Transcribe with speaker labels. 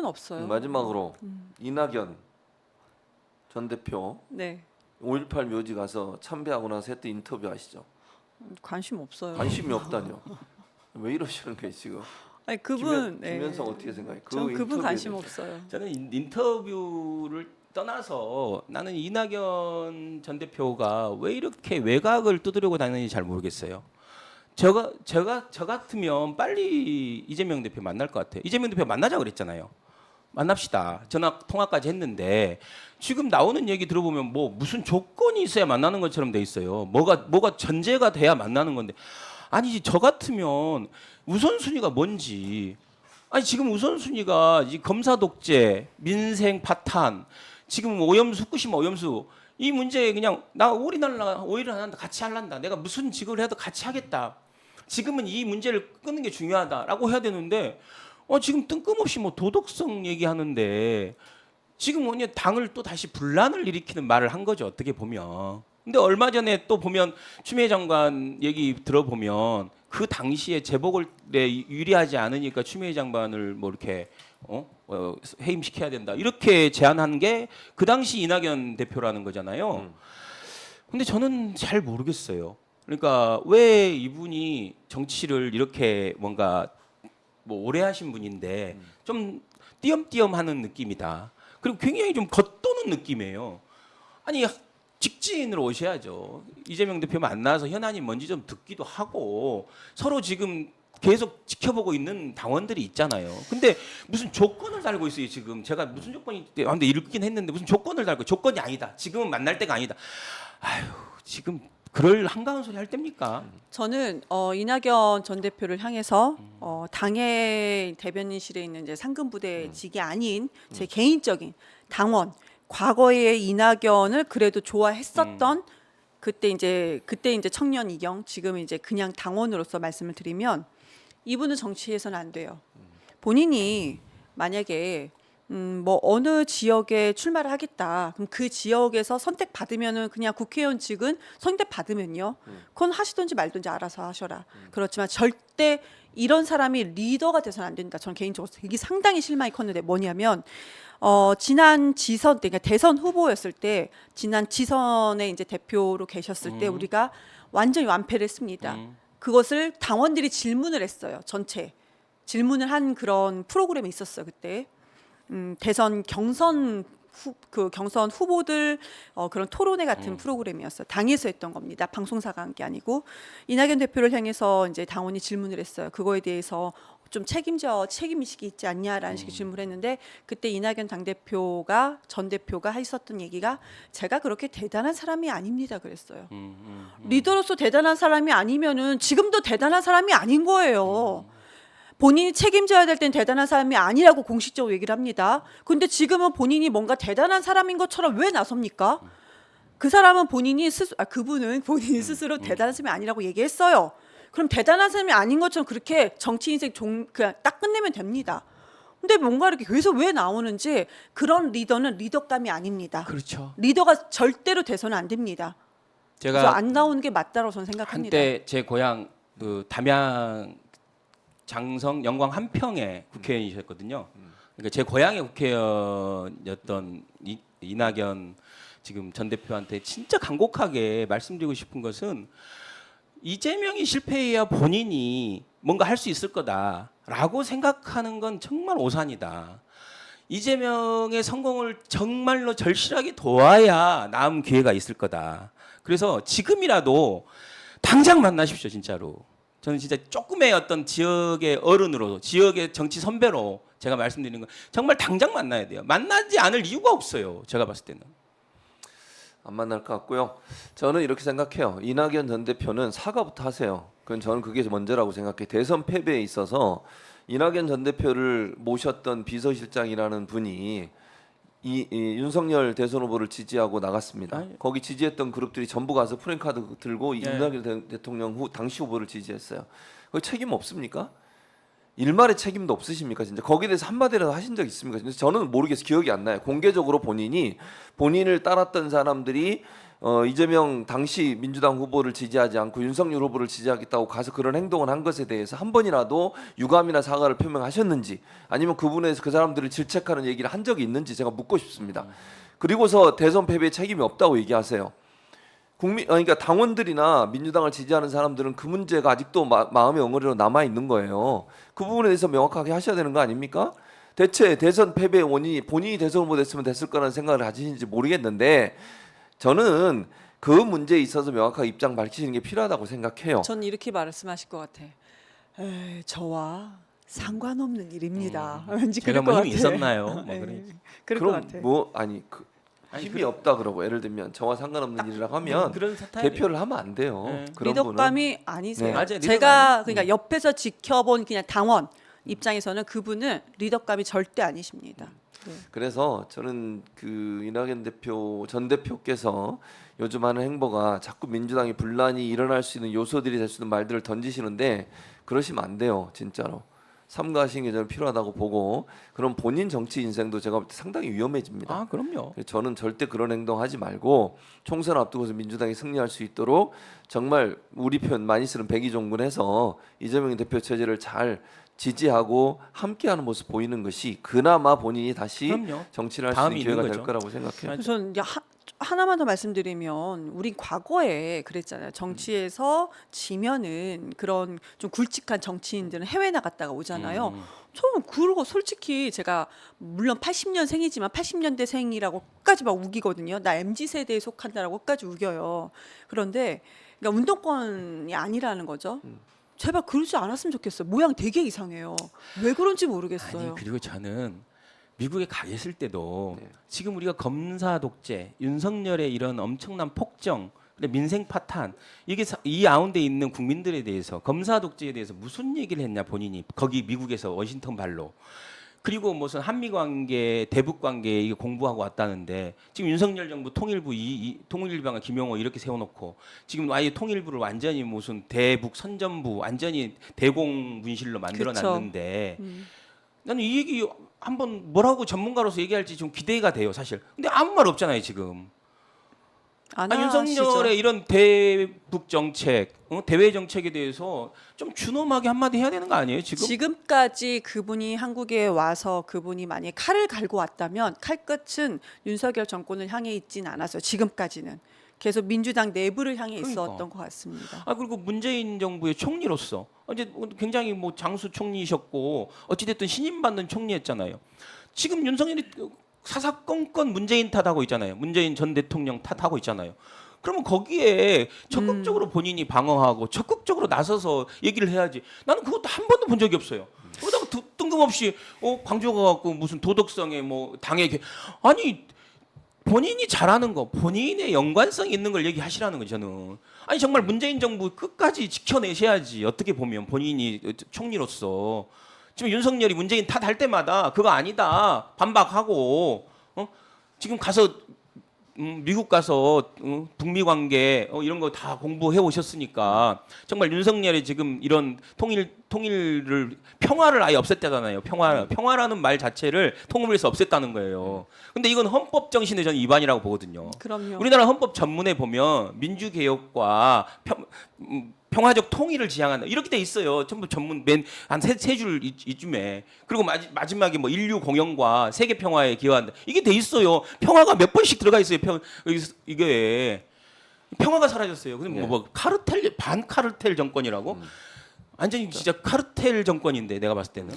Speaker 1: 편 없어요.
Speaker 2: 마지막으로 이낙연 전 대표
Speaker 1: 네.
Speaker 2: 5.18 묘지 가서 참배하고 나서 했던 인터뷰 아시죠?
Speaker 1: 관심 없어요.
Speaker 2: 관심이 없다뇨. 왜 이러시는 거예요 지금?
Speaker 1: 아니 그분
Speaker 2: 김현성 어떻게 생각해?
Speaker 1: 전 그분
Speaker 2: 인터뷰에
Speaker 1: 관심
Speaker 2: 대해서.
Speaker 1: 없어요.
Speaker 3: 저는 인터뷰를 떠나서 나는 이낙연 전 대표가 왜 이렇게 외곽을 두드리고 다니는지 잘 모르겠어요. 저 같으면 빨리 이재명 대표 만날 것 같아요. 이재명 대표 만나자 그랬잖아요. 만납시다. 전화 통화까지 했는데 지금 나오는 얘기 들어보면 뭐 무슨 조건이 있어야 만나는 것처럼 돼 있어요. 뭐가 전제가 돼야 만나는 건데 아니지 저 같으면 우선순위가 뭔지 아니 지금 우선순위가 이 검사 독재, 민생 파탄, 지금 오염수 후쿠시마 오염수 이 문제에 그냥 나 오일을 안 한다 같이 할란다. 내가 무슨 직을 해도 같이 하겠다. 지금은 이 문제를 끄는 게 중요하다라고 해야 되는데 지금 뜬금없이 뭐 도덕성 얘기하는데 지금 뭐냐 당을 또 다시 분란을 일으키는 말을 한 거죠. 어떻게 보면. 근데 얼마 전에 또 보면 추미애 장관 얘기 들어보면 그 당시에 재보궐에 유리하지 않으니까 추미애 장관을 뭐 이렇게 해임시켜야 된다 이렇게 제안한 게 그 당시 이낙연 대표라는 거잖아요. 근데 저는 잘 모르겠어요. 그러니까 왜 이분이 정치를 이렇게 뭔가 뭐 오래 하신 분인데 좀 띄엄띄엄하는 느낌이다. 그리고 굉장히 좀 겉도는 느낌이에요. 아니 직진으로 오셔야죠. 이재명 대표 만나서 현안이 뭔지 좀 듣기도 하고 서로 지금 계속 지켜보고 있는 당원들이 있잖아요. 근데 무슨 조건을 달고 있어요 지금. 제가 무슨 조건이 근데 읽긴 했는데 무슨 조건을 달고 조건이 아니다. 지금은 만날 때가 아니다. 아휴 지금 그럴 한가한 소리 할 때입니까?
Speaker 1: 저는 이낙연 전 대표를 향해서 당의 대변인실에 있는 이제 상근부대직이 아닌 제 개인적인 당원 과거에 이낙연을 그래도 좋아했었던 그때 이제 청년 이경 지금 이제 그냥 당원으로서 말씀을 드리면 이분은 정치에서는 안 돼요. 본인이 만약에 뭐 어느 지역에 출마를 하겠다. 그럼 그 지역에서 선택받으면은 그냥 국회의원직은 선택받으면요. 그건 하시든지 말든지 알아서 하셔라. 그렇지만 절대 이런 사람이 리더가 돼서는 안 된다. 저는 개인적으로 이게 상당히 실망이 컸는데 뭐냐면 지난 지선 때, 그러니까 대선 후보였을 때 지난 지선에 이제 대표로 계셨을 때 우리가 완전히 완패를 했습니다. 그것을 당원들이 질문을 했어요. 전체 질문을 한 그런 프로그램이 있었어요 그때. 대선 경선 후보들 그런 토론회 같은 프로그램이었어요. 당에서 했던 겁니다. 방송사가 한 게 아니고 이낙연 대표를 향해서 이제 당원이 질문을 했어요. 그거에 대해서 좀 책임의식이 있지 않냐라는 식의 질문을 했는데 그때 이낙연 당대표가 전 대표가 하셨던 얘기가 제가 그렇게 대단한 사람이 아닙니다 그랬어요. 리더로서 대단한 사람이 아니면은 지금도 대단한 사람이 아닌 거예요. 본인이 책임져야 될 땐 대단한 사람이 아니라고 공식적으로 얘기를 합니다. 근데 지금은 본인이 뭔가 대단한 사람인 것처럼 왜 나섭니까? 그 사람은 그분은 본인이 스스로 대단한 사람이 아니라고 얘기했어요. 그럼 대단한 사람이 아닌 것처럼 그렇게 정치 인생 그냥 딱 끝내면 됩니다. 근데 뭔가 이렇게 계속 왜 나오는지 그런 리더는 리더감이 아닙니다.
Speaker 3: 그렇죠.
Speaker 1: 리더가 절대로 돼서는 안 됩니다. 그래서
Speaker 3: 제가
Speaker 1: 안 나오는 게 맞다고 저는 생각합니다.
Speaker 3: 한때 제 고향 그 담양 장성 영광 한평에 국회의원이셨거든요. 그러니까 제 고향의 국회의원이었던 이낙연 지금 전 대표한테 진짜 간곡하게 말씀드리고 싶은 것은 이재명이 실패해야 본인이 뭔가 할 수 있을 거다라고 생각하는 건 정말 오산이다. 이재명의 성공을 정말로 절실하게 도와야 남은 기회가 있을 거다. 그래서 지금이라도 당장 만나십시오, 진짜로. 저는 진짜 조금의 어떤 지역의 어른으로, 지역의 정치 선배로 제가 말씀드리는 건 정말 당장 만나야 돼요. 만나지 않을 이유가 없어요. 제가 봤을 때는.
Speaker 2: 안 만날 것 같고요. 저는 이렇게 생각해요. 이낙연 전 대표는 사과부터 하세요. 저는 그게 먼저라고 생각해요. 대선 패배에 있어서 이낙연 전 대표를 모셨던 비서실장이라는 분이 윤석열 대선 후보를 지지하고 나갔습니다. 거기 지지했던 그룹들이 전부 가서 프랜카드 들고 윤석열 대통령 당시 후보를 지지했어요. 거기 책임 없습니까? 일말의 책임도 없으십니까? 진짜 거기에 대해서 한마디라도 하신 적 있습니까? 저는 모르겠어요. 기억이 안 나요. 공개적으로 본인을 따랐던 사람들이 이재명 당시 민주당 후보를 지지하지 않고 윤석열 후보를 지지하겠다고 가서 그런 행동을 한 것에 대해서 한 번이라도 유감이나 사과를 표명하셨는지 아니면 그분에서 그 사람들을 질책하는 얘기를 한 적이 있는지 제가 묻고 싶습니다. 그리고서 대선 패배에 책임이 없다고 얘기하세요. 그러니까 당원들이나 민주당을 지지하는 사람들은 그 문제가 아직도 마음의 엉어리로 남아 있는 거예요. 그 부분에 대해서 명확하게 하셔야 되는 거 아닙니까? 대체 대선 패배의 원인이 본인이 대선 후보 됐으면 됐을 거라는 생각을 가지시는지 모르겠는데 저는 그 문제에 있어서 명확하게 입장 밝히시는 게 필요하다고 생각해요.
Speaker 1: 전 이렇게 말씀하실 것 같아. 저와 상관없는 일입니다. 왠지
Speaker 3: 제가
Speaker 1: 그럴 것
Speaker 3: 뭐
Speaker 1: 같아.
Speaker 3: 힘이 있었나요? 뭐
Speaker 1: 예,
Speaker 3: 그런.
Speaker 1: 그럴 것
Speaker 2: 그럼
Speaker 1: 같아.
Speaker 2: 뭐 아니
Speaker 3: 아니,
Speaker 2: 힘이 없다 그러고 예를 들면 저와 상관없는 일이라고 하면
Speaker 3: 그런 스타일.
Speaker 2: 대표를 하면 안 돼요.
Speaker 3: 네.
Speaker 2: 그런
Speaker 1: 리더감이 아니세요.
Speaker 2: 네.
Speaker 3: 맞아요. 리더감
Speaker 1: 제가 그러니까 옆에서 지켜본 그냥 당원 입장에서는 그분은 리더감이 절대 아니십니다. 네.
Speaker 2: 그래서 저는 그 이낙연 대표 전 대표께서 요즘 하는 행보가 자꾸 민주당이 분란이 일어날 수 있는 요소들이 될 수 있는 말들을 던지시는데 그러시면 안 돼요, 진짜로. 삼가하시는 게 저는 필요하다고 보고 그럼 본인 정치 인생도 제가 볼 때 상당히 위험해집니다.
Speaker 3: 아 그럼요.
Speaker 2: 저는 절대 그런 행동하지 말고 총선 앞두고서 민주당이 승리할 수 있도록 정말 우리 편 많이 쓰는 백의종군해서 이재명 대표 체제를 잘 지지하고 함께하는 모습 보이는 것이 그나마 본인이 다시
Speaker 3: 그럼요.
Speaker 2: 정치를 할 수
Speaker 3: 다음이
Speaker 2: 있는 기회가
Speaker 3: 있는
Speaker 2: 될
Speaker 3: 거죠.
Speaker 2: 거라고 생각해요.
Speaker 1: 그래서 이제 하나만 더 말씀드리면 우린 과거에 그랬잖아요. 정치에서 지면은 그런 좀 굵직한 정치인들은 해외 나갔다가 오잖아요. 저는 그러고 솔직히 제가 물론 80년생이지만 80년대생이라고까지 막 우기거든요. 나 MZ 세대에 속한다라고까지 우겨요. 그런데 그러니까 운동권이 아니라는 거죠. 제발 그러지 않았으면 좋겠어요. 모양 되게 이상해요. 왜 그런지 모르겠어요.
Speaker 3: 아니 그리고 저는 미국에 가 있을 때도
Speaker 2: 네.
Speaker 3: 지금 우리가 검사 독재, 윤석열의 이런 엄청난 폭정, 근데 민생 파탄 이게 이 가운데 있는 국민들에 대해서 검사 독재에 대해서 무슨 얘기를 했냐 본인이 거기 미국에서 워싱턴 발로 그리고 무슨 한미 관계, 대북 관계 이게 공부하고 왔다는데 지금 윤석열 정부 통일부 통일부가 김용호 이렇게 세워놓고 지금 아예 통일부를 완전히 무슨 대북 선전부 완전히 대공분실로 만들어놨는데 나는 이 얘기 한번 뭐라고 전문가로서 얘기할지 좀 기대가 돼요 사실. 근데 아무 말 없잖아요 지금.
Speaker 1: 안
Speaker 3: 윤석열의
Speaker 1: 하시죠.
Speaker 3: 이런 대북 정책, 대외 정책에 대해서 좀 준엄하게 한마디 해야 되는 거 아니에요 지금?
Speaker 1: 지금까지 그분이 한국에 와서 그분이 만약에 칼을 갈고 왔다면 칼끝은 윤석열 정권을 향해 있진 않았어요. 지금까지는 계속 민주당 내부를 향해
Speaker 3: 그러니까.
Speaker 1: 있었던 것 같습니다.
Speaker 3: 아 그리고 문재인 정부의 총리로서 이제 굉장히 뭐 장수 총리셨고 어찌됐든 신임받는 총리였잖아요. 지금 윤석열이 사사건건 문재인 탓하고 있잖아요. 문재인 전 대통령 탓하고 있잖아요. 그러면 거기에 적극적으로 본인이 방어하고 적극적으로 나서서 얘기를 해야지. 나는 그것도 한 번도 본 적이 없어요. 그러다가 뜬금없이 광주가 갖고 무슨 도덕성에 뭐 당의 아니 본인이 잘하는 거, 본인의 연관성 있는 걸 얘기하시라는 거죠. 저는 아니 정말 문재인 정부 끝까지 지켜내셔야지. 어떻게 보면 본인이 총리로서 지금 윤석열이 문재인 탓할 때마다 그거 아니다 반박하고 지금 가서 미국 가서 북미 관계 이런 거 다 공부해 오셨으니까 정말 윤석열이 지금 이런 통일을 평화를 아예 없앴다잖아요. 평화라는 말 자체를 통일에서 없앴다는 거예요. 근데 이건 헌법 정신의 저는 위반이라고 보거든요.
Speaker 1: 그럼요.
Speaker 3: 우리나라 헌법 전문에 보면 민주개혁과 평화적 통일을 지향한다 이렇게 돼 있어요. 전부 전문 맨 한 세 줄 이쯤에 그리고 마지막에 뭐 인류 공영과 세계 평화에 기여한다 이게 돼 있어요. 평화가 몇 번씩 들어가 있어요. 이게 평화가 사라졌어요. 근데 뭐 카르텔 반카르텔 정권이라고 완전히 진짜 카르텔 정권인데 내가 봤을 때는